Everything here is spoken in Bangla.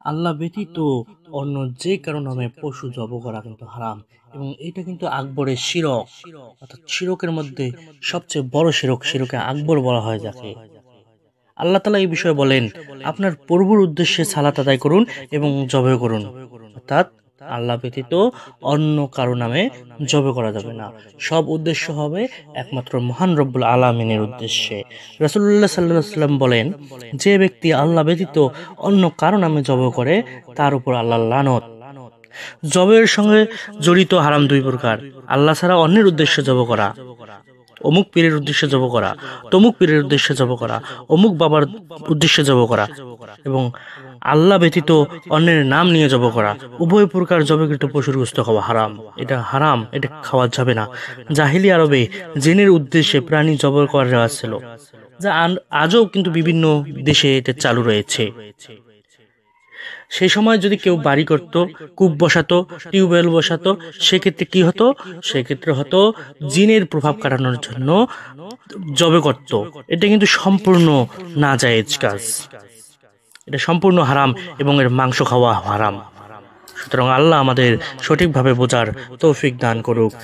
আল্লাহ ব্যতীত অন্য যে কারো নামে পশু জব করা কিন্তু হারাম, এবং এটা কিন্তু আকবরের শিরক, অর্থাৎ শিরকের মধ্যে সবচেয়ে বড় শিরক, শিরকে আকবর বলা হয় যাকে। আল্লাহ তাআলা এই বিষয়ে বলেন, আপনার প্রভুর উদ্দেশ্যে সালাত আদায় করুন এবং জবে করুন, অর্থাৎ আল্লাহ ব্যতীত অন্য কারো নামে জবে করা যাবে না। সব উদ্দেশ্য হবে একমাত্র মহান রব্বুল আলামিনের উদ্দেশ্যে। রাসূলুল্লাহ সাল্লাল্লাহু আলাইহি ওয়াসাল্লাম বলেন, যে ব্যক্তি আল্লাহ ব্যতীত অন্য কারো নামে জবে করে তার উপর আল্লাহর লানত। জবের সঙ্গে জড়িত হারাম দুই প্রকার: আল্লাহ ছাড়া অন্যের উদ্দেশ্যে জব করা, অমুক পীরের উদ্দেশ্যে জব করা, তমুক পীরের উদ্দেশ্যে জব করা, অমুক বাবার উদ্দেশ্যে জব করা, এবং আল্লাহ ব্যতীত অন্যের নাম নিয়ে জব করা। উভয় প্রকার জবকৃত পশুর গোশত খাওয়া হারাম। এটা হারাম, এটা খাওয়া যাবে না। জাহিলি আরবে জিনের উদ্দেশ্যে প্রাণী জব করা ছিল, যা আজও কিন্তু বিভিন্ন দেশে এটা চালু রয়েছে। সেই সময় যদি কেউ বাড়ি করত, কূপ বসাতো, টিউবওয়েল বসাতো, সেক্ষেত্রে কি হতো? সেক্ষেত্রে হতো জিনের প্রভাব কাটানোর জন্য জবে করত। এটা কিন্তু সম্পূর্ণ নাজায়েজ কাজ, এটা সম্পূর্ণ হারাম, এবং এর মাংস খাওয়া হারাম। সুতরাং আল্লাহ আমাদের সঠিকভাবে বোঝার তৌফিক দান করুক।